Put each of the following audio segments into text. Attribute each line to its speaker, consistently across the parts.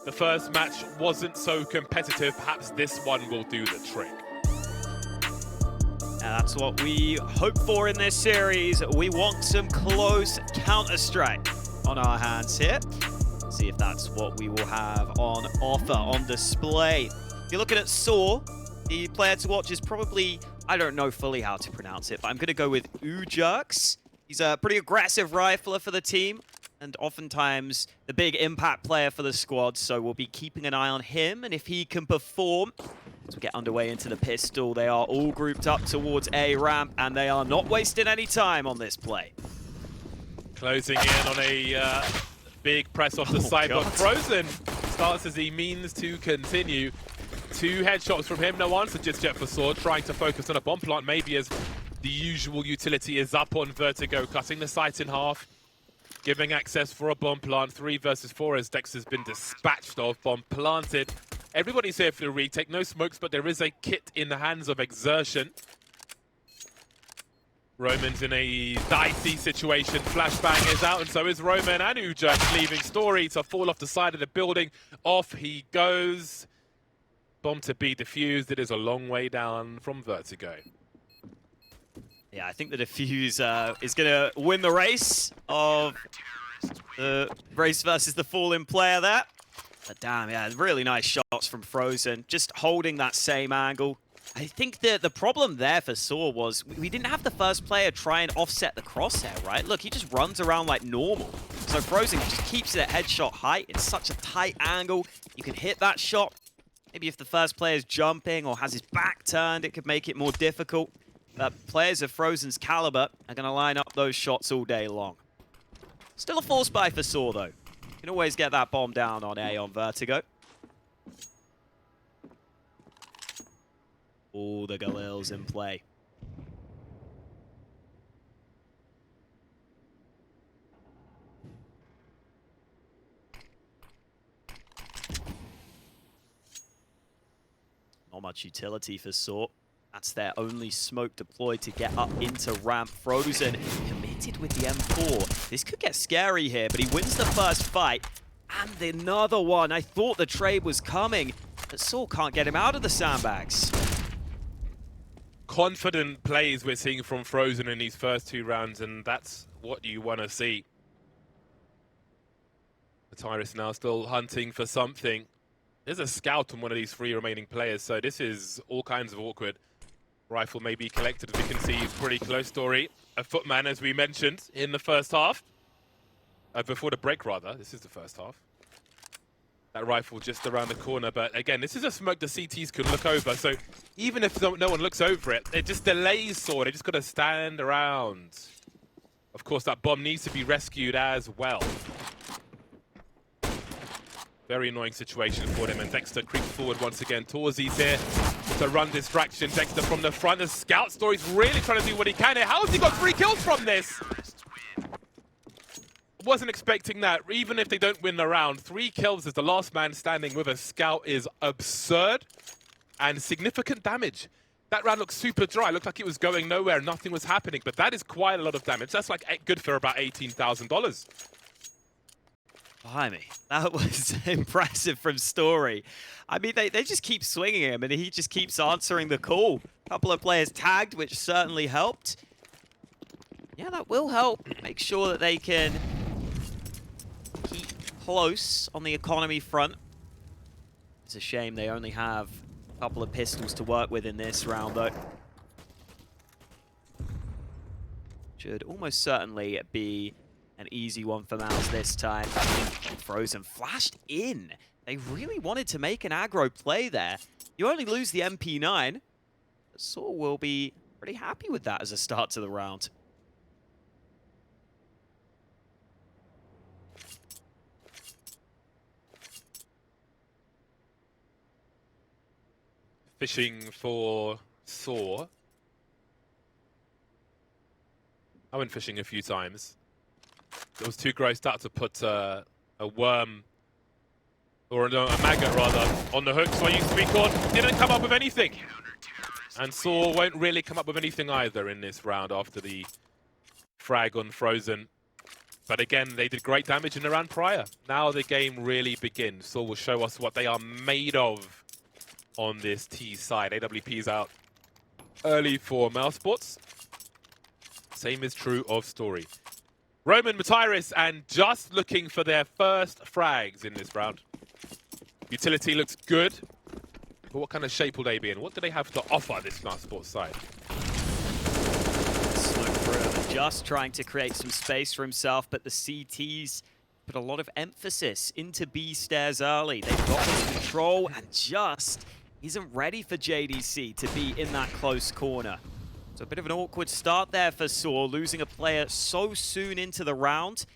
Speaker 1: the first match wasn't so competitive. Perhaps this one will do the trick.
Speaker 2: And that's what we hope for in this series. We want some close Counter-Strike on our hands here. See if that's what we will have on offer, on display. If you're looking at sAw, the player to watch is probably, I don't know fully how to pronounce it, but I'm going to go with xertioN. He's a pretty aggressive rifler for the team, and oftentimes the big impact player for the squad, so we'll be keeping an eye on him, and if he can perform, as we get underway into the pistol, they are all grouped up towards A ramp, and they are not wasting any time on this play.
Speaker 1: Closing in on a big press off the side,
Speaker 2: God.
Speaker 1: but Frozen starts as he means to continue. 2 headshots from him, no answer just yet for sAw, trying to focus on a bomb plant, maybe as the usual utility is up on Vertigo, cutting the site in half, giving access for a bomb plant. 3 versus 4 as dexter's been dispatched of, bomb planted. Everybody's here for the retake, no smokes, but there is a kit in the hands of xertioN. Roman's in a dicey situation, flashbang is out, and so is Roman, and xertioN leaving Story to fall off the side of the building. Off he goes. Bomb to be defused, it is a long way down from Vertigo.
Speaker 2: Yeah, I think the defuse is going to win the race of the race versus the fallen player there. But damn, yeah, really nice shots from Frozen, just holding that same angle. I think the problem there for sAw was we didn't have the first player try and offset the crosshair, right? Look, he just runs around like normal. So Frozen just keeps it at headshot height. It's such a tight angle. You can hit that shot. Maybe if the first player is jumping or has his back turned, it could make it more difficult. But players of Frozen's caliber are going to line up those shots all day long. Still a force buy for sAw, though. You can always get that bomb down on A on Vertigo. All the Galils in play. Not much utility for sAw. That's their only smoke deployed to get up into ramp. Frozen committed with the M4. This could get scary here, but he wins the first fight. And another one. I thought the trade was coming, but sAw can't get him out of the sandbags.
Speaker 1: Confident plays we're seeing from Frozen in these first 2 rounds, and that's what you want to see. The Tyrus now still hunting for something. There's a scout on one of these 3 remaining players, so this is all kinds of awkward. Rifle may be collected, as we can see, pretty close. Story. A footman, as we mentioned, in the first half. Before the break, rather. This is the first half. That rifle just around the corner, but again, this is a smoke the CTs could look over, so even if no one looks over it, it just delays sAw. They just got to stand around. Of course, that bomb needs to be rescued as well. Very annoying situation for them, and Dexter creeps forward once again. torzsi's here to run distraction. Dexter from the front. The scout Story's really trying to do what he can here. How has he got 3 kills from this? Wasn't expecting that. Even if they don't win the round, 3 kills as the last man standing with a scout is absurd and significant damage. That round looked super dry. It looked like it was going nowhere. Nothing was happening, but that is quite a lot of damage. That's like good for about $18,000.
Speaker 2: Blimey, that was impressive from Story. I mean, they just keep swinging him, and he just keeps answering the call. A couple of players tagged, which certainly helped. Yeah, that will help. Make sure that they can keep close on the economy front. It's a shame they only have a couple of pistols to work with in this round, though. Should almost certainly be an easy one for MOUZ this time. Frozen flashed in. They really wanted to make an aggro play there. You only lose the MP9. But sAw will be pretty happy with that as a start to the round.
Speaker 1: Fishing for sAw. I went fishing a few times. It was too grossed out to put a worm, or no, a maggot rather, on the hook, so I used to be caught. Didn't come up with anything. And sAw won't really come up with anything either in this round after the frag on Frozen. But again, they did great damage in the round prior. Now the game really begins. So will show us what they are made of on this T side. AWP's out early for MOUZ Sports. Same is true of Story. Roman, Matiris, and just looking for their first frags in this round. Utility looks good. But what kind of shape will they be in? What do they have to offer this MOUZ Sports side?
Speaker 2: Smoke through, just trying to create some space for himself, but the CTs put a lot of emphasis into B stairs early. They've got this control and just isn't ready for JDC to be in that close corner. So a bit of an awkward start there for sAw, losing a player so soon into the round.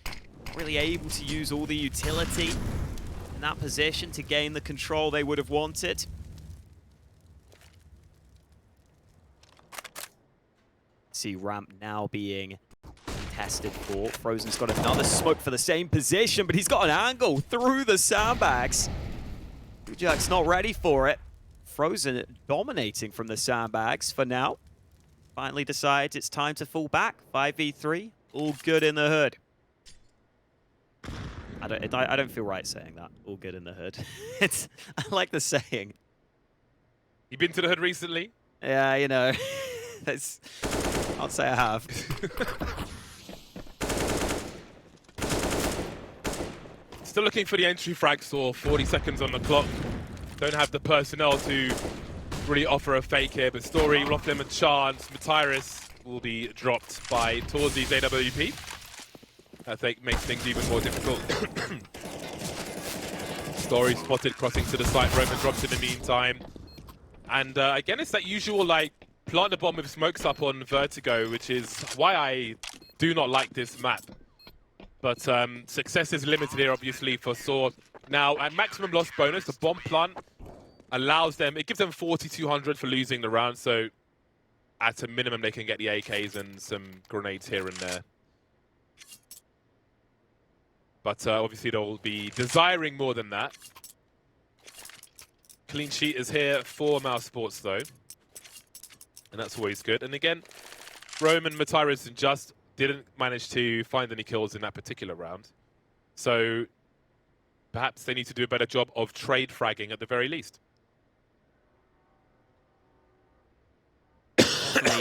Speaker 2: Not really able to use all the utility in that position to gain the control they would have wanted. See ramp now being tested for. Frozen's got another smoke for the same position, but he's got an angle through the sandbags. Jack's not ready for it. Frozen dominating from the sandbags for now. Finally decides it's time to fall back. 5v3, all good in the hood. I don't feel right saying that. All good in the hood. I like the saying.
Speaker 1: You been to the hood recently?
Speaker 2: Yeah, you know. I'll say I have.
Speaker 1: Still looking for the entry frag, Saw. 40 seconds on the clock. Don't have the personnel to really offer a fake here, but Story will offer them a chance. Matiris will be dropped by torzsi's AWP. I think makes things even more difficult. Story spotted crossing to the site. Roman drops in the meantime. And again, it's that usual, like, plant the bomb with smokes up on Vertigo, which is why I do not like this map. But success is limited here, obviously, for sAw. Now, at maximum loss bonus, the bomb plant allows them, it gives them 4,200 for losing the round, so at a minimum they can get the AKs and some grenades here and there. But obviously they'll be desiring more than that. Clean sheet is here for MOUZ Sports though, and that's always good. And again, Roman, Matiris just didn't manage to find any kills in that particular round. So perhaps they need to do a better job of trade fragging at the very least.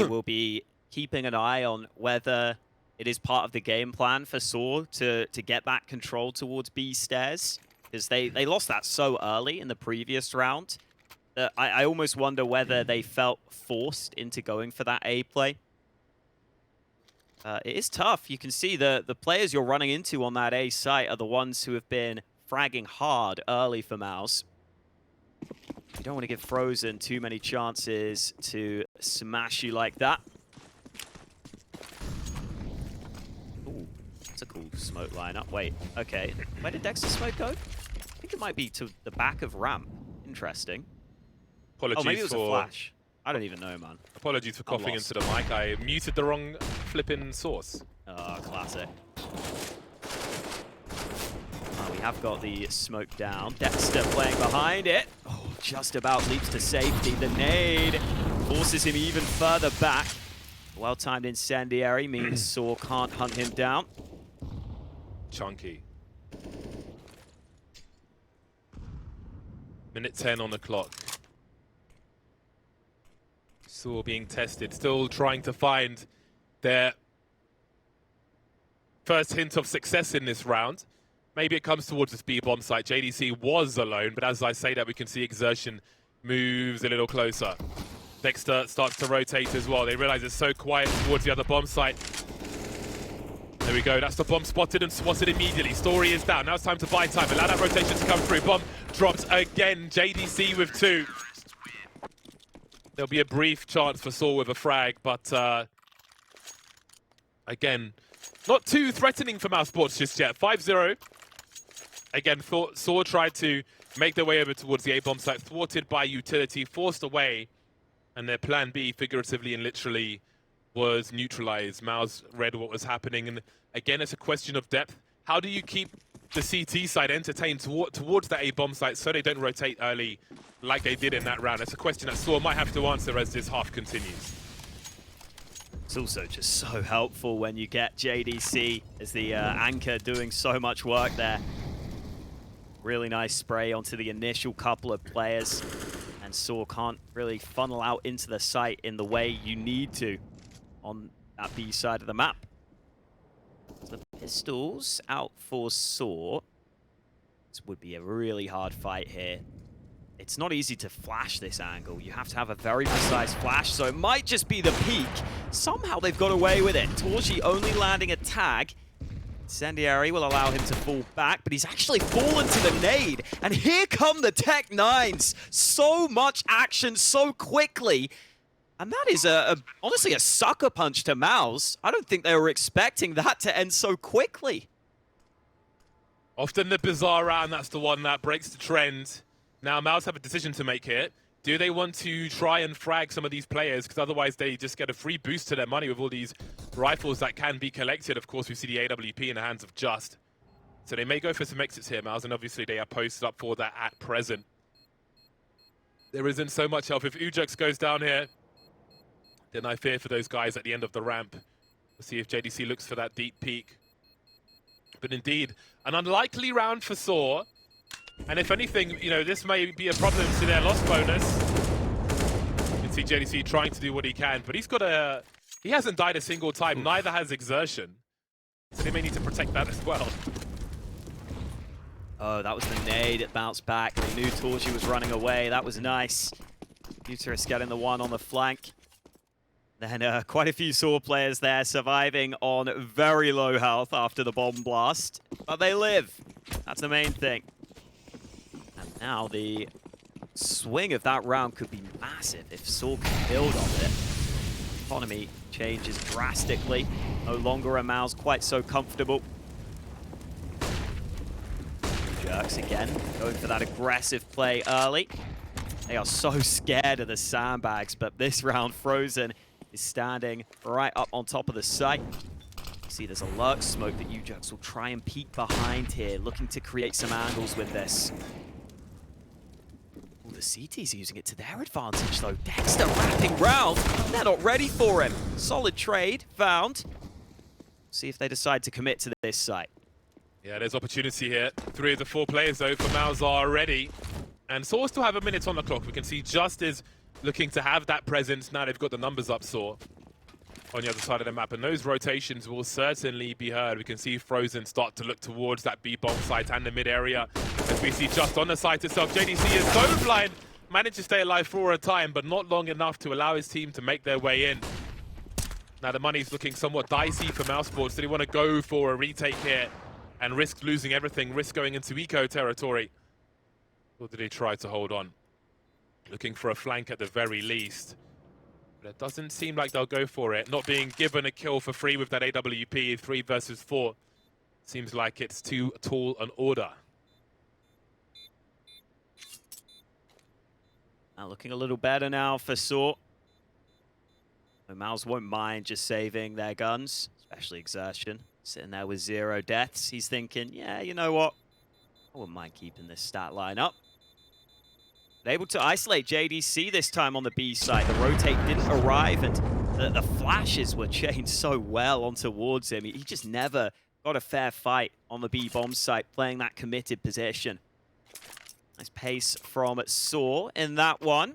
Speaker 2: We'll be keeping an eye on whether it is part of the game plan for sAw to get back control towards B stairs, because they lost that so early in the previous round that I almost wonder whether they felt forced into going for that A play. It is tough. You can see the players you're running into on that A site are the ones who have been fragging hard early for MOUZ. You don't want to give Frozen too many chances to smash you like that. Ooh, that's a cool smoke lineup. Wait, okay. Where did Dexter's smoke go? I think it might be to the back of ramp. Interesting.
Speaker 1: Apologies
Speaker 2: maybe it was
Speaker 1: for
Speaker 2: a flash. I don't even know, man.
Speaker 1: Apologies for coughing into the mic. I muted the wrong flipping source.
Speaker 2: Oh, classic. We have got the smoke down. Dexter playing behind it. Oh, just about leaps to safety. The nade forces him even further back. Well-timed incendiary means sAw can't hunt him down.
Speaker 1: Chunky. Minute 10 on the clock. sAw being tested, still trying to find their first hint of success in this round. Maybe it comes towards this B bomb site. JDC was alone, but as I say that, we can see xertioN moves a little closer. Dexter starts to rotate as well. They realize it's so quiet towards the other bomb site. There we go. That's the bomb spotted and swatted immediately. Story is down. Now it's time to buy time. Allow that rotation to come through. Bomb drops again. JDC with 2. There'll be a brief chance for sAw with a frag, but again, not too threatening for MOUZ Sports just yet. 5-0. Again, sAw tried to make their way over towards the A-bomb site, thwarted by utility, forced away, and their plan B, figuratively and literally, was neutralized. MOUZ read what was happening, and again, it's a question of depth. How do you keep the CT side entertained towards that A-bomb site so they don't rotate early like they did in that round? It's a question that sAw might have to answer as this half continues.
Speaker 2: It's also just so helpful when you get JDC as the anchor doing so much work there. Really nice spray onto the initial couple of players. And sAw can't really funnel out into the site in the way you need to on that B side of the map. So the pistols out for sAw. This would be a really hard fight here. It's not easy to flash this angle. You have to have a very precise flash, so it might just be the peak. Somehow they've got away with it. torzsi only landing a tag. Incendiary will allow him to fall back, but he's actually fallen to the nade. And here come the Tech 9s. So much action so quickly. And that is honestly a sucker punch to MOUZ. I don't think they were expecting that to end so quickly.
Speaker 1: Often the bizarre round, that's the one that breaks the trend. Now, MOUZ have a decision to make here. Do they want to try and frag some of these players? Because otherwise they just get a free boost to their money with all these rifles that can be collected. Of course, we see the AWP in the hands of Just. So they may go for some exits here, MOUZ, and obviously they are posted up for that at present. There isn't so much help. If xertioN goes down here, then I fear for those guys at the end of the ramp. We'll see if JDC looks for that deep peek. But indeed, an unlikely round for sAw. And if anything, you know, this may be a problem to their loss bonus. You can see JDC trying to do what he can, but he hasn't died a single time, neither has xertioN. So they may need to protect that as well.
Speaker 2: Oh, that was the nade. It bounced back. They knew torzsi was running away. That was nice. Uterus getting the one on the flank. Then quite a few sAw players there surviving on very low health after the bomb blast. But they live. That's the main thing. And now the swing of that round could be massive if sAw can build on it. Economy changes drastically. No longer a MOUZ quite so comfortable. Jerks again, going for that aggressive play early. They are so scared of the sandbags, but this round Frozen is standing right up on top of the site. You see there's a lurk smoke that xertioN will try and peek behind here, looking to create some angles with this. Ooh, the CT's using it to their advantage though. Dexter wrapping round. They're not ready for him. Solid trade found. See if they decide to commit to this site.
Speaker 1: Yeah, there's opportunity here. 3 of the 4 players though for MOUZ are ready. And sAw still have a minute on the clock. We can see Just is looking to have that presence. Now they've got the numbers up, sAw, on the other side of the map. And those rotations will certainly be heard. We can see Frozen start to look towards that B-bomb site and the mid area. As we see Just on the site itself. JDC is so blind. Managed to stay alive for a time, but not long enough to allow his team to make their way in. Now the money's looking somewhat dicey for MOUZ Sports. Do they want to go for a retake here and risk losing everything, risk going into eco territory? Or do they try to hold on? Looking for a flank at the very least. But it doesn't seem like they'll go for it. Not being given a kill for free with that AWP, 3 versus 4. Seems like it's too tall an order.
Speaker 2: Now looking a little better now for sAw. MOUZ won't mind just saving their guns, especially xertioN. Sitting there with 0 deaths. He's thinking, yeah, you know what? I wouldn't mind keeping this stat line up. But able to isolate JDC this time on the B side. The rotate didn't arrive, and the flashes were chained so well on towards him. He just never got a fair fight on the B bomb site, playing that committed position. Nice pace from sAw in that one.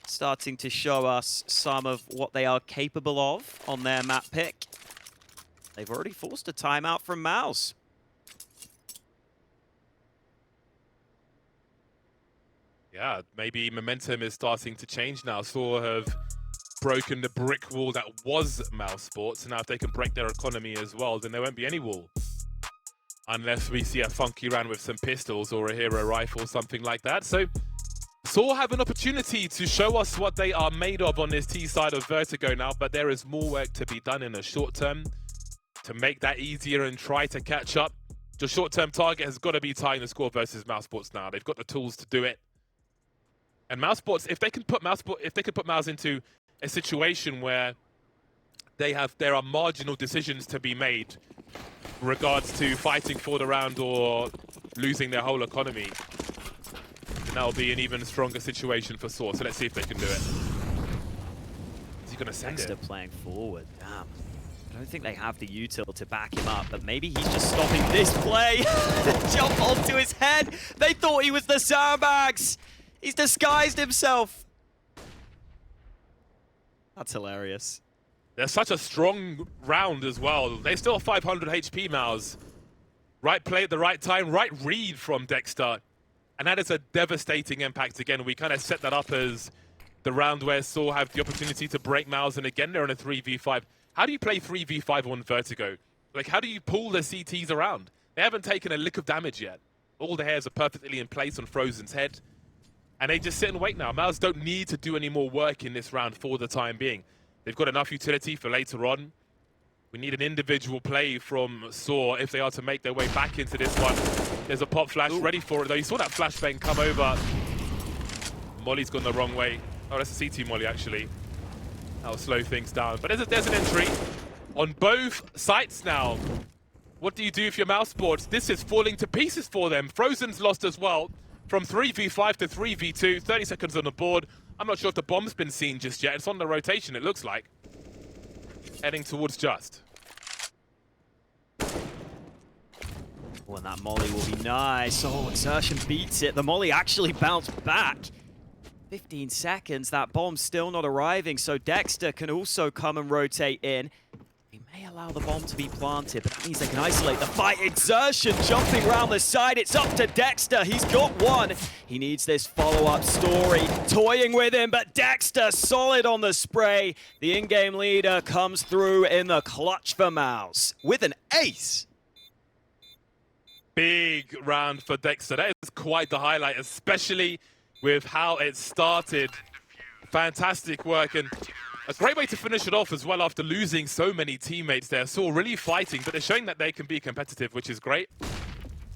Speaker 2: Starting to show us some of what they are capable of on their map pick. They've already forced a timeout from MOUZ.
Speaker 1: Yeah, maybe momentum is starting to change now. sAw have broken the brick wall that was MOUZ Sports, and now if they can break their economy as well, then there won't be any wall. Unless we see a funky round with some pistols or a hero rifle, something like that. So sAw have an opportunity to show us what they are made of on this T side of Vertigo now, but there is more work to be done in the short term to make that easier and try to catch up. The short-term target has got to be tying the score versus MOUZ Sports now. They've got the tools to do it. And MOUZ Sports, if they can put MOUZ into a situation where there are marginal decisions to be made in regards to fighting for the round or losing their whole economy, then that'll be an even stronger situation for sAw. So let's see if they can do it. he going to send
Speaker 2: Dexter
Speaker 1: it?
Speaker 2: playing forward. Damn. I don't think they have the util to back him up, but maybe he's just stopping this play. Jump onto his head. They thought he was the sandbags. He's disguised himself. That's hilarious.
Speaker 1: They're such a strong round as well. They still have 500 HP, MOUZ. Right play at the right time, right read from Dexter. And that is a devastating impact again. We kind of set that up as the round where sAw have the opportunity to break MOUZ, and again, they're in a 3v5. How do you play 3v5 on Vertigo? Like, how do you pull the CTs around? They haven't taken a lick of damage yet. All the hairs are perfectly in place on Frozen's head. And they just sit and wait now. MOUZ don't need to do any more work in this round for the time being. They've got enough utility for later on. We need an individual play from sAw if they are to make their way back into this one. There's a pop flash ready for it, though. You saw that flashbang come over. Molly's gone the wrong way. Oh, that's a CT Molly, actually. That'll slow things down. But there's an entry on both sites now. What do you do if you're MOUZ Sports? This is falling to pieces for them. Frozen's lost as well. From 3v5 to 3v2, 30 seconds on the board. I'm not sure if the bomb's been seen just yet. It's on the rotation, it looks like. Heading towards Just.
Speaker 2: Oh, and that molly will be nice. Oh, xertioN beats it. The molly actually bounced back. 15 seconds, that bomb's still not arriving, so Dexter can also come and rotate in. He may allow the bomb to be planted, but that means they can isolate the fight. xertioN jumping around the side. It's up to Dexter. He's got one. He needs this follow-up story. Toying with him, but Dexter solid on the spray. The in-game leader comes through in the clutch for MOUZ with an ace.
Speaker 1: Big round for Dexter. That is quite the highlight, especially with how it started. Fantastic work, and a great way to finish it off as well after losing so many teammates there. sAw really fighting, but they're showing that they can be competitive, which is great.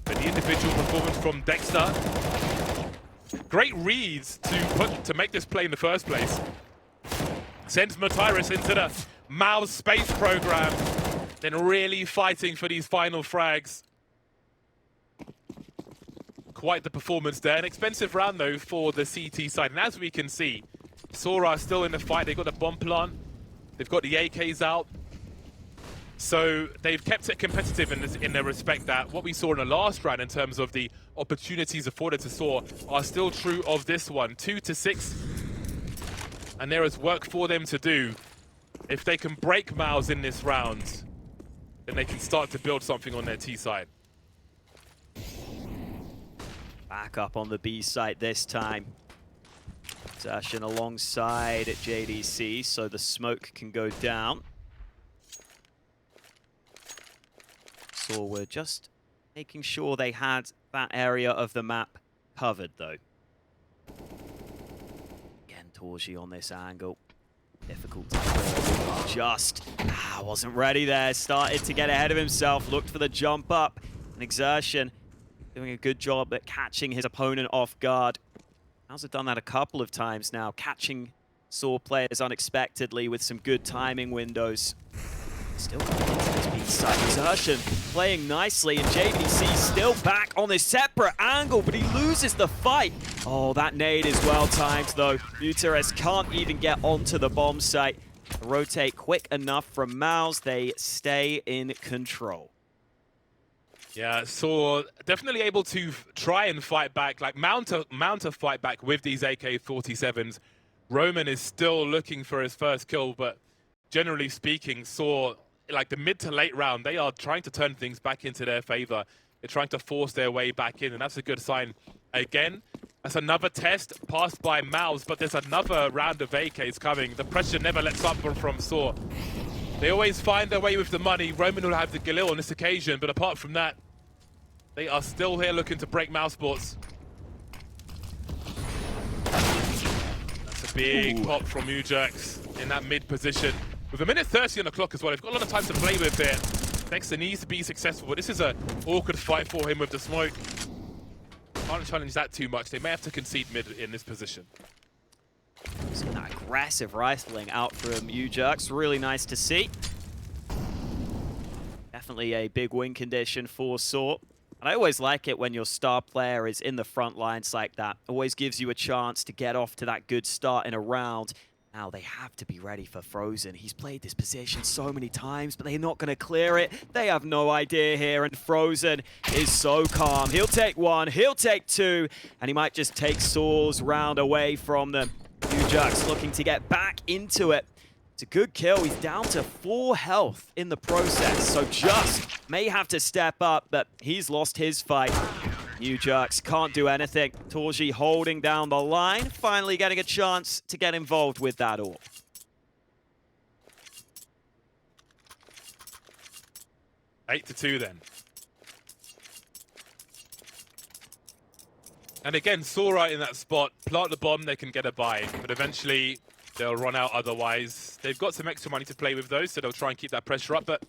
Speaker 1: But the individual performance from Dexter. Great reads to make this play in the first place. Sends Matyrus into the MOUZ space program. Then really fighting for these final frags. Quite the performance there. An expensive round, though, for the CT side. And as we can see, sAw are still in the fight. They've got the bomb plant. They've got the AKs out. So they've kept it competitive in their respect that what we saw in the last round in terms of the opportunities afforded to sAw are still true of this one. 2-6. And there is work for them to do. If they can break MOUZ in this round, then they can start to build something on their T side.
Speaker 2: Back up on the B site this time. xertioN alongside JDC, so the smoke can go down. So we're just making sure they had that area of the map covered, though. Again, torzsi on this angle. Difficult to just wasn't ready there. Started to get ahead of himself, looked for the jump up, and xertioN doing a good job at catching his opponent off guard. MOUZ have done that a couple of times now, catching sAw players unexpectedly with some good timing windows. Still coming into this B side. xertioN playing nicely, and JDC still back on this separate angle, but he loses the fight. Oh, that nade is well timed, though. Buteres can't even get onto the bomb site. Rotate quick enough from MOUZ. They stay in control.
Speaker 1: Yeah, so definitely able to try and fight back, like mount a fight back with these AK-47s. Roman is still looking for his first kill, but generally speaking, sAw, like the mid to late round, they are trying to turn things back into their favor. They're trying to force their way back in, and that's a good sign. Again, that's another test passed by MOUZ, but there's another round of AKs coming. The pressure never lets up from sAw. They always find their way with the money. Roman will have the Galil on this occasion, but apart from that, they are still here looking to break MOUZ Sports. That's a big pop from MOUZ in that mid position. With a minute 30 on the clock as well, they've got a lot of time to play with here. Dexter needs to be successful, but this is an awkward fight for him with the smoke. Can't challenge that too much. They may have to concede mid in this position.
Speaker 2: Seeing that aggressive rifling out from MOUZ, really nice to see. Definitely a big win condition for sAw. And I always like it when your star player is in the front lines like that. Always gives you a chance to get off to that good start in a round. Now they have to be ready for Frozen. He's played this position so many times, but they're not going to clear it. They have no idea here, and Frozen is so calm. He'll take one, he'll take two, and he might just take saw's round away from them. MOUZ looking to get back into it. It's a good kill. He's down to 4 health in the process, so Just may have to step up, but he's lost his fight. MOUZ can't do anything. torzsi holding down the line, finally getting a chance to get involved with that all.
Speaker 1: 8-2 then. And again, sAw right in that spot. Plant the bomb, they can get a buy, but eventually they'll run out otherwise. They've got some extra money to play with though, so they'll try and keep that pressure up. But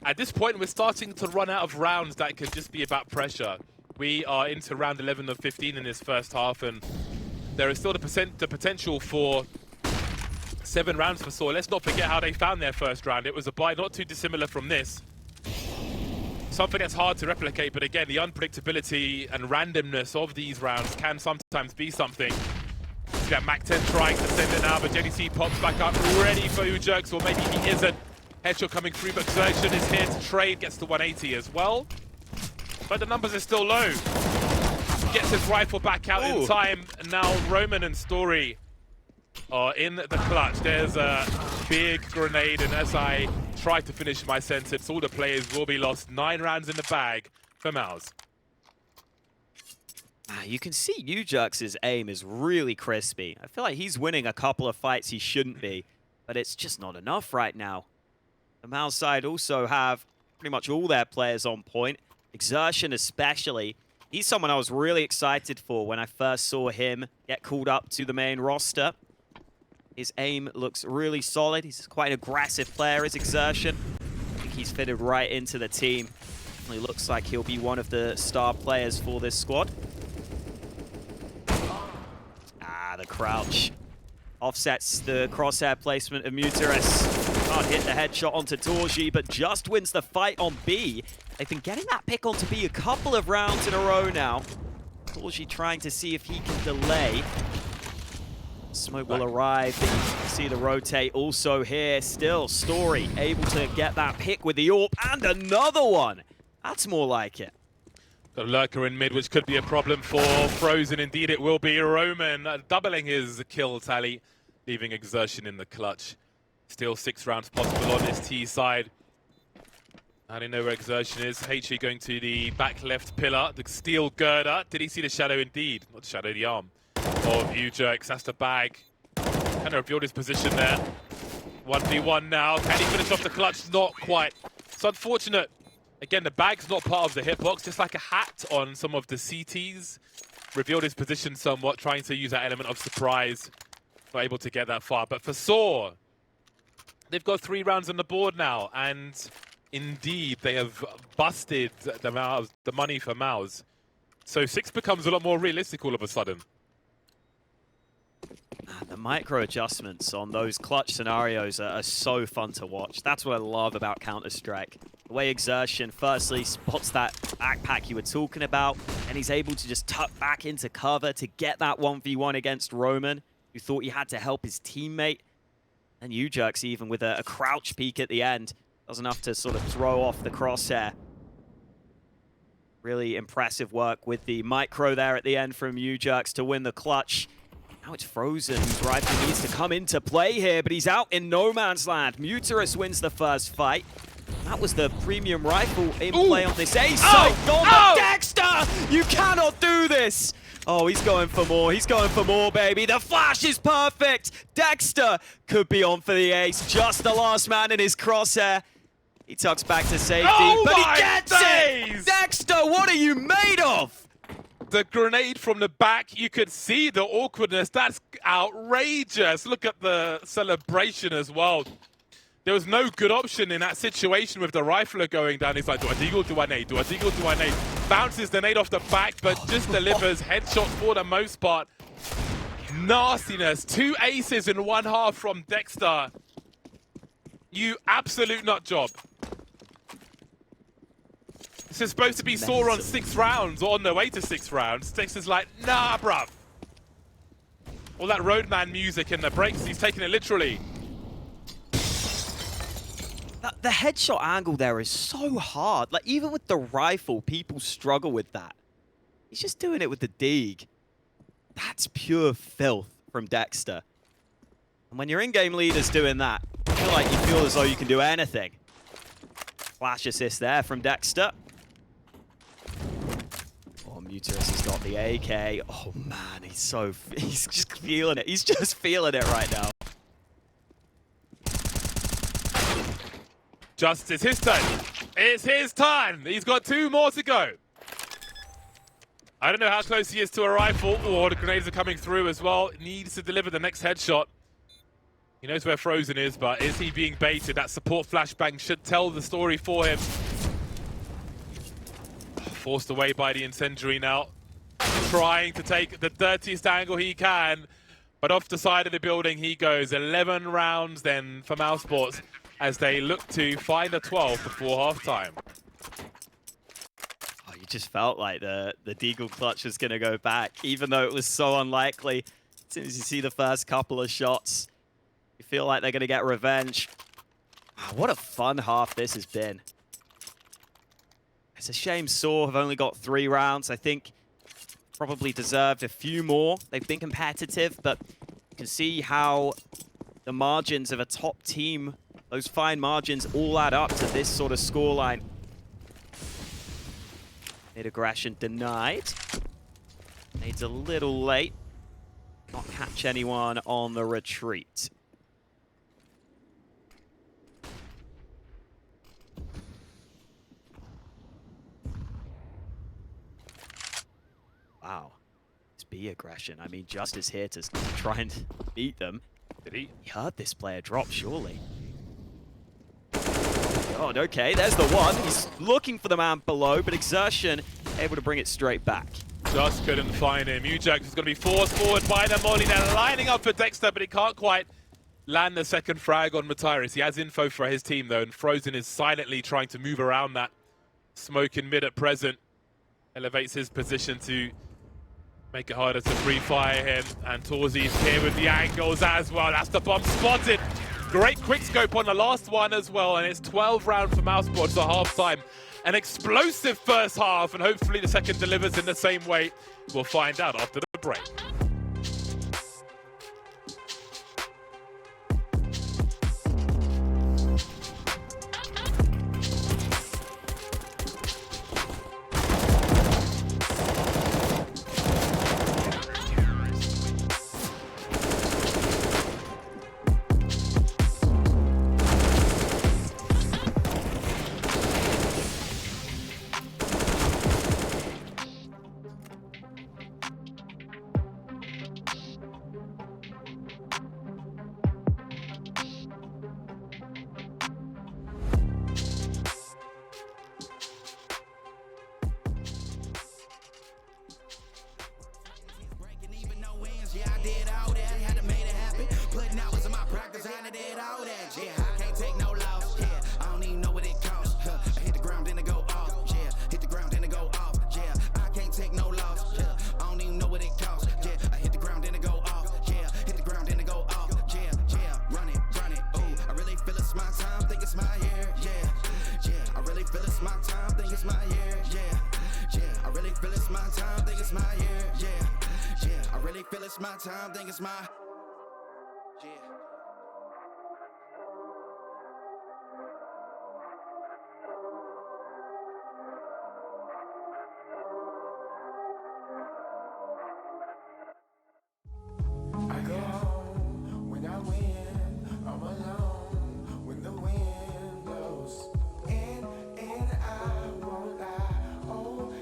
Speaker 1: at this point, we're starting to run out of rounds that can just be about pressure. We are into round 11 of 15 in this first half, and there is still the potential for 7 rounds for sAw. Let's not forget how they found their first round. It was a buy not too dissimilar from this. Something that's hard to replicate, but again, the unpredictability and randomness of these rounds can sometimes be something. See that Mac-10 trying to send it now, but JDC pops back up, ready for MOUZ, or maybe he isn't. Headshot coming through, but xertioN is here to trade, gets to 180 as well. But the numbers are still low. Gets his rifle back out in time. And now Roman and Story are in the clutch. There's a big grenade, and as I try to finish my sentence, all the players will be lost. 9 rounds in the bag for MOUZ.
Speaker 2: You can see MOUZ's aim is really crispy. I feel like he's winning a couple of fights he shouldn't be, but it's just not enough right now. The MOUZ side also have pretty much all their players on point. xertioN especially. He's someone I was really excited for when I first saw him get called up to the main roster. His aim looks really solid. He's quite an aggressive player, is xertioN. I think he's fitted right into the team. He looks like he'll be one of the star players for this squad. The crouch offsets the crosshair placement of MOUZ. Can't hit the headshot onto torzsi, but Just wins the fight on B. They've been getting that pick onto B a couple of rounds in a row now. torzsi trying to see if he can delay. Smoke will arrive. You can see the rotate also here. Still, Story able to get that pick with the AWP, and another one. That's more like it.
Speaker 1: Got a lurker in mid, which could be a problem for Frozen. Indeed, it will be. Roman doubling his kill tally, leaving xertioN in the clutch. Still 6 rounds possible on this T side. I don't know where xertioN is. HE going to the back left pillar, the steel girder. Did he see the shadow? Indeed. Not the shadow, the arm of MOUZ. That's the bag. Kind of revealed his position there. 1v1 now. Can he finish off the clutch? Not quite. It's unfortunate. Again, the bag's not part of the hitbox, just like a hat on some of the CTs. Revealed his position somewhat, trying to use that element of surprise. Not able to get that far. But for sAw, they've got 3 rounds on the board now, and indeed, they have busted the money for MOUZ. So 6 becomes a lot more realistic all of a sudden.
Speaker 2: The micro adjustments on those clutch scenarios are so fun to watch. That's what I love about Counter-Strike. The way xertioN firstly spots that backpack you were talking about, and he's able to just tuck back into cover to get that 1v1 against Roman, who thought he had to help his teammate. And MOUZ even with a crouch peek at the end, does enough to sort of throw off the crosshair. Really impressive work with the micro there at the end from MOUZ to win the clutch. Now it's Frozen, whose rifle needs to come into play here, but he's out in no man's land. MOUZ wins the first fight. That was the premium rifle in play on this A site. Dexter! You cannot do this! Oh, he's going for more. He's going for more, baby. The flash is perfect. Dexter could be on for the ace. Just the last man in his crosshair. He tucks back to safety, but he gets it! Dexter, what are you made of?
Speaker 1: The grenade from the back, you could see the awkwardness. That's outrageous. Look at the celebration as well. There was no good option in that situation with the rifler going down. He's like, do I deagle, do I nade? Do I deagle, do I nade? Bounces the nade off the back, but just delivers headshot for the most part. Nastiness. 2 aces in 1 half from Dexter. You absolute nut job. This is supposed to be sAw on 6 rounds, or on their way to 6 rounds. Dexter's like, nah, bruv. all that roadman music and the breaks, he's taking it literally.
Speaker 2: The headshot angle there is so hard. Like, even with the rifle, people struggle with that. He's just doing it with the Deeg. That's pure filth from Dexter. And when your in-game leader's doing that, I feel like you feel as though you can do anything. Flash assist there from Dexter. Oh, Muterus has got the AK. Oh man, he's just feeling it. He's just feeling it right now.
Speaker 1: Just, it's his turn. It's his time. He's got 2 more to go. I don't know how close he is to a rifle. Oh, the grenades are coming through as well. Needs to deliver the next headshot. He knows where Frozen is, but is he being baited? That support flashbang should tell the story for him. Forced away by the incendiary now. Trying to take the dirtiest angle he can. But off the side of the building he goes. 11 rounds then for MOUZ Sports as they look to find a 12 before halftime.
Speaker 2: Oh, you just felt like the Deagle clutch was going to go back, even though it was so unlikely. As soon as you see the first couple of shots, you feel like they're going to get revenge. Oh, what a fun half this has been. It's a shame sAw have only got 3 rounds. I think probably deserved a few more. They've been competitive, but you can see how the margins of a top team, those fine margins, all add up to this sort of scoreline. Mid-aggression denied. Needs a little late. Not catch anyone on the retreat. Wow. It's B aggression. I mean, Justice here to try and beat them.
Speaker 1: Did he?
Speaker 2: He heard this player drop, surely. God, okay, there's the one. He's looking for the man below, but xertioN able to bring it straight back.
Speaker 1: Just couldn't find him. MOUZ is going to be forced forward by the molly. They're lining up for Dexter, but he can't quite land the second frag on Matyrus. He has info for his team, though, and Frozen is silently trying to move around that smoke in mid at present. Elevates his position to make it harder to free-fire him. And torzsi's here with the angles as well. That's the bomb spotted. Great quick scope on the last one as well, and it's 12 round for MOUZ Sports at half-time. An explosive first half, and hopefully the second delivers in the same way. We'll find out after the break.
Speaker 3: Yeah, I did all that, had to make it happen. Putting hours in my practice, I did all that. Yeah, I can't take no loss. Yeah, I don't even know what it costs. I hit the ground, then it go off. Yeah, hit the ground, then it go off. Yeah, I can't take no loss. Yeah, I don't even know what it costs. Yeah, I hit the ground, then it go off. Yeah, hit the ground, then it go off. Yeah, yeah, run it. Ooh, I really feel it's my time, think it's my year. Yeah, yeah, I really feel it's my time, think it's my year. Yeah, yeah, I really feel it's my time, think it's my year. Yeah. Yeah, I really feel it's my time, think it's my... Yeah. I go home when I win, I'm alone when the wind blows. And I won't lie, oh.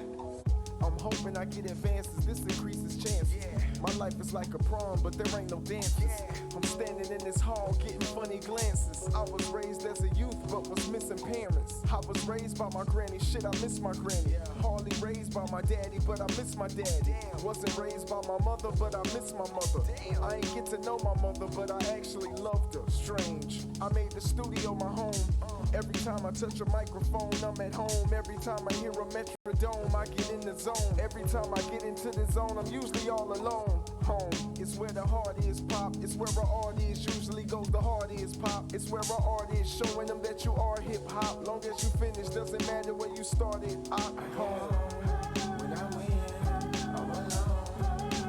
Speaker 4: I'm hoping I get advances, this increases chances. My life is like a prom, but there ain't no dances. I'm standing in this hall getting funny glances. I was raised as a youth, but was missing parents. I was raised by my granny, shit, I miss my granny. Hardly raised by my daddy, but I miss my daddy. Wasn't raised by my mother, but I miss my mother. I ain't get to know my mother, but I actually loved her. Strange, I made the studio my home. Every time I touch a microphone, I'm at home. Every time I hear a metrodome, I get in the zone. Every time I get into the zone, I'm usually all alone. Home, it's where the heart is, pop. It's where our art is, usually goes the heart is, pop. It's where our art is, showing them that you are hip hop. Long as you finish, doesn't matter where you started. Home. When I win, I'm alone.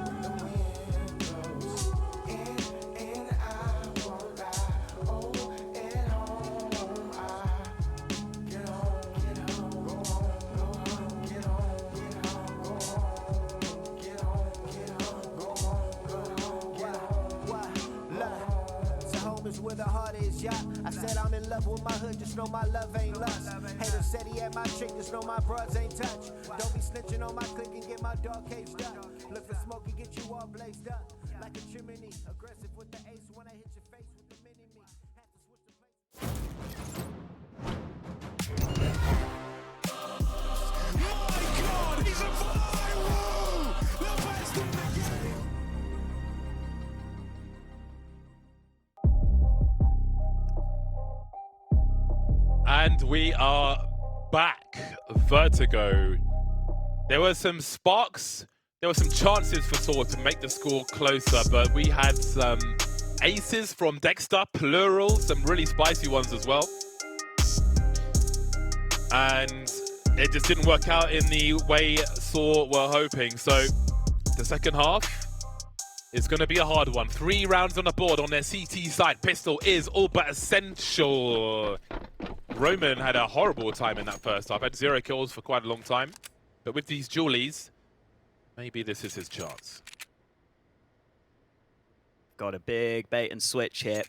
Speaker 4: When the wind blows in and I won't lie. Oh, at home, I get home, go home, get home, go home, get home, go home, get home.
Speaker 5: Look, so home is where the heart is, yeah. I said I'm in love with my hood, just know my love ain't lust. Hater said he had my chick, just know my broads ain't touch. Don't be snitching on my clique and get my dog caged up. Look for smoke and get you all blazed up. Like a chimney, aggressive with the ace when I hit your face with the mini-me. Have to switch the place.
Speaker 3: My God, he's a viral! The best in the game!
Speaker 1: And we are back. Vertigo. There were some sparks. There were some chances for sAw to make the score closer, but we had some aces from Dexter, plural, some really spicy ones as well. And it just didn't work out in the way sAw were hoping. So the second half is going to be a hard one. 3 rounds on the board on their CT side. Pistol is all but essential. Roman had a horrible time in that first half. Had 0 kills for quite a long time. But with these Julies, maybe this is his chance.
Speaker 2: Got a big bait and switch here.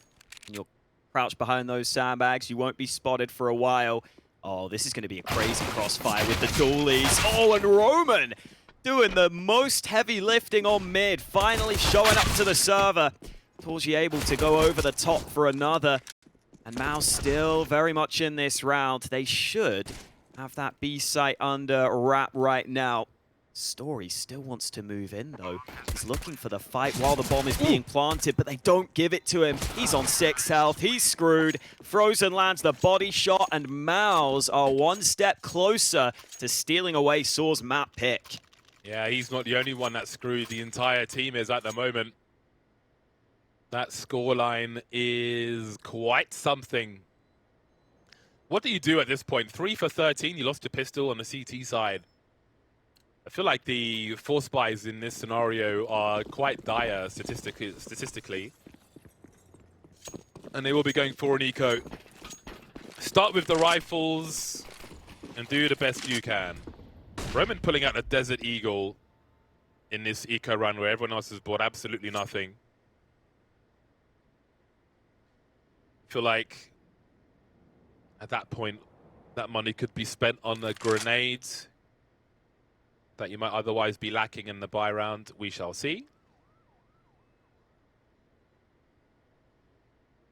Speaker 2: And you'll crouch behind those sandbags. You won't be spotted for a while. Oh, this is going to be a crazy crossfire with the dualies. Oh, and Roman doing the most heavy lifting on mid. Finally showing up to the server. torzsi able to go over the top for another. And MOUZ still very much in this round. They should have that B site under wrap right now. Story still wants to move in, though. He's looking for the fight while the bomb is being planted, but they don't give it to him. He's on 6 health. He's screwed. Frozen lands the body shot, and MOUZ are 1 step closer to stealing away sAw's map pick.
Speaker 1: Yeah, he's not the only one that's screwed. The entire team is at the moment. That scoreline is quite something. What do you do at this point? 3 for 13. You lost your pistol on the CT side. I feel like the 4 spies in this scenario are quite dire statistically. And they will be going for an eco. Start with the rifles and do the best you can. Roman pulling out the Desert Eagle in this eco run where everyone else has bought absolutely nothing. I feel like at that point, that money could be spent on a grenade that you might otherwise be lacking in the buy round. We shall see.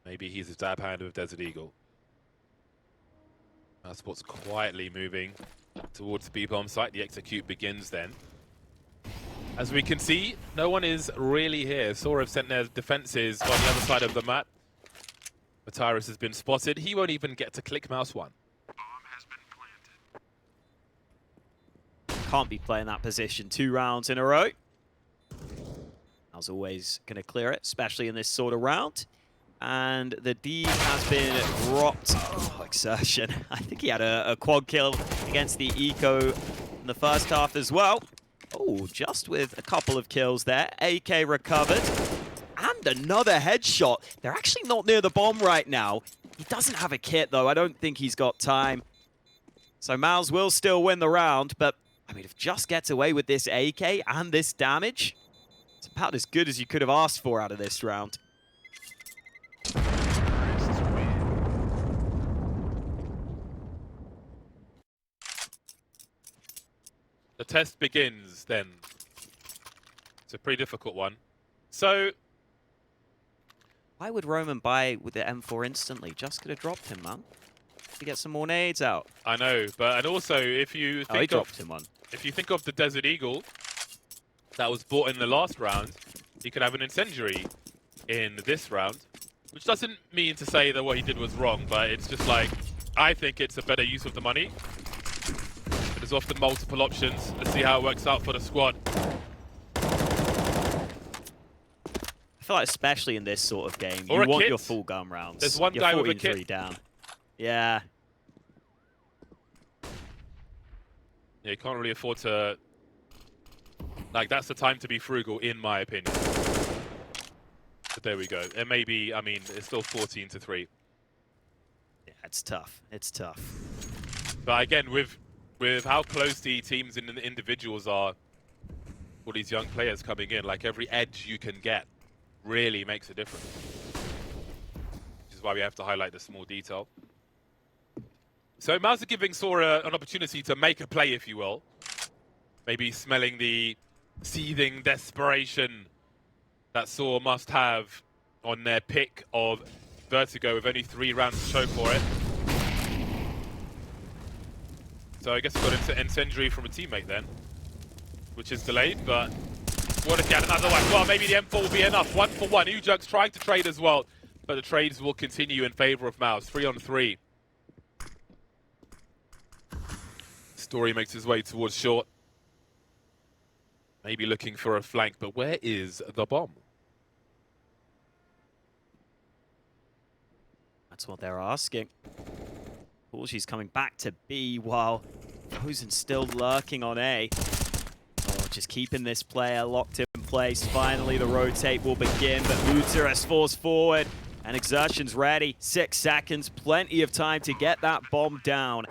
Speaker 1: Maybe he's a dab hand with Desert Eagle. That's what's quietly moving towards the B-bomb site. The execute begins then. As we can see, no one is really here. sAw have sent their defenses on the other side of the map. Matyrus has been spotted. He won't even get to click mouse 1.
Speaker 2: Can't be playing that position 2 rounds in a row. As always, going to clear it, especially in this sort of round. And the D has been dropped. Oh, xertioN. I think he had a quad kill against the eco in the first half as well. Oh, just with a couple of kills there. AK recovered. And another headshot. They're actually not near the bomb right now. He doesn't have a kit, though. I don't think he's got time. So MOUZ will still win the round, but I mean, if just gets away with this AK and this damage, it's about as good as you could have asked for out of this round.
Speaker 1: The test begins then. It's a pretty difficult one. So,
Speaker 2: why would Roman buy with the M4 instantly? Just could have dropped him, man. To get some more nades out.
Speaker 1: I know, but and also if you think
Speaker 2: he dropped him one.
Speaker 1: If you think of the Desert Eagle that was bought in the last round, you could have an incendiary in this round, which doesn't mean to say that what he did was wrong, but it's just like, I think it's a better use of the money. There's often multiple options. Let's see how it works out for the squad.
Speaker 2: I feel like especially in this sort of game,
Speaker 1: Or
Speaker 2: you
Speaker 1: a
Speaker 2: want
Speaker 1: kit.
Speaker 2: your full gun rounds.
Speaker 1: There's one
Speaker 2: You're
Speaker 1: guy with a
Speaker 2: 14-3
Speaker 1: kit.
Speaker 2: down. Yeah.
Speaker 1: Yeah, you can't really afford to... Like, that's the time to be frugal, in my opinion. But there we go. It may be, I mean, it's still 14-3.
Speaker 2: Yeah, it's tough. It's tough.
Speaker 1: But again, with how close the teams and the individuals are, all these young players coming in, like every edge you can get really makes a difference. Which is why we have to highlight the small detail. So MOUZ are giving sAw an opportunity to make a play, if you will. Maybe smelling the seething desperation that sAw must have on their pick of Vertigo with only 3 rounds to show for it. So I guess we got incendiary from a teammate then, which is delayed, but what if he had another one? Well, maybe the M4 will be enough. 1 for 1. Ujug's trying to trade as well, but the trades will continue in favor of MOUZ. 3-on-3. Story makes his way towards short. Maybe looking for a flank, but where is the bomb?
Speaker 2: That's what they're asking. Torzsi's coming back to B while Frozen's still lurking on A. Oh, just keeping this player locked in place. Finally, the rotate will begin, but MOUZ has forced forward, and xertioN's ready. 6 seconds, plenty of time to get that bomb down.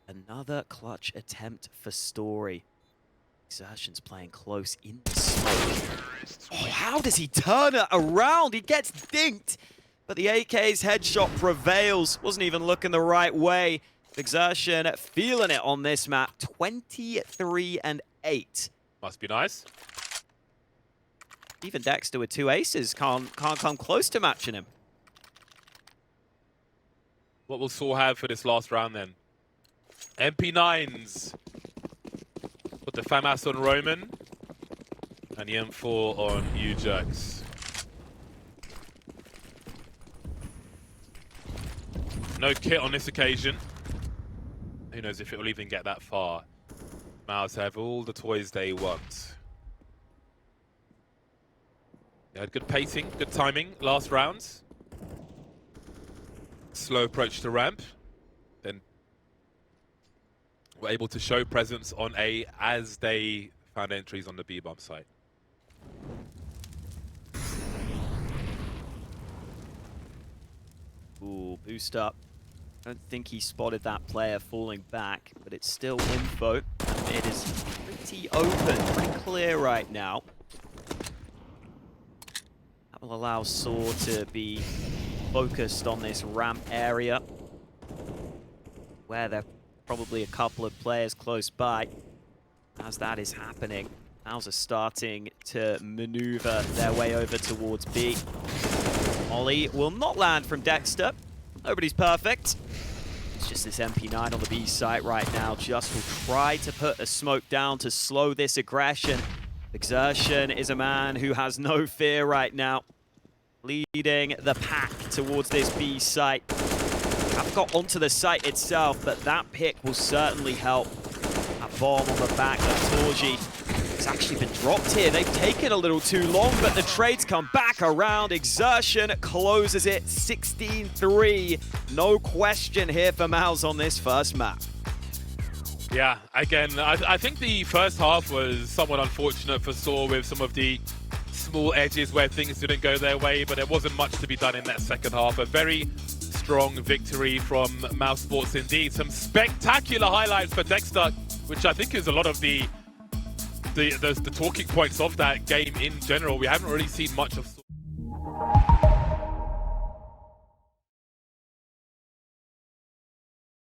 Speaker 2: Another clutch attempt for Story. xertioN's playing close in the smoke. Oh, how does he turn it around? He gets dinked. But the AK's headshot prevails. Wasn't even looking the right way. xertioN feeling it on this map. 23-8.
Speaker 1: Must be nice.
Speaker 2: Even dexter with 2 aces can't come close to matching him.
Speaker 1: What will sAw have for this last round then? MP9s. Put the FAMAS on Roman. And the M4 on Ujux. No kit on this occasion. Who knows if it will even get that far. MOUZ have all the toys they want. They had good pacing, good timing last rounds. Slow approach to ramp. Then were able to show presence on A as they found entries on the B bomb site.
Speaker 2: Ooh, boost up. I don't think he spotted that player falling back, but it's still info. It is pretty open, pretty clear right now. That will allow sAw to be focused on this ramp area, where there are probably a couple of players close by. As that is happening, MOUZ are starting to maneuver their way over towards B. Molly will not land from dexter. Nobody's perfect. It's just this MP9 on the B site right now. Just will try to put a smoke down to slow this aggression. xertioN is a man who has no fear right now. Leading the pack towards this B site. I've got onto the site itself, but that pick will certainly help. A bomb on the back of torzsi. It's actually been dropped here. They've taken a little too long, but the trades come back around. xertioN closes it 16-3. No question here for MOUZ on this first map.
Speaker 1: Yeah, again, I think the first half was somewhat unfortunate for sAw with some of the small edges where things didn't go their way, but there wasn't much to be done in that second half. A very strong victory from MOUZ Sports indeed. Some spectacular highlights for dexter, which I think is a lot of the talking points of that game in general. We haven't really seen much of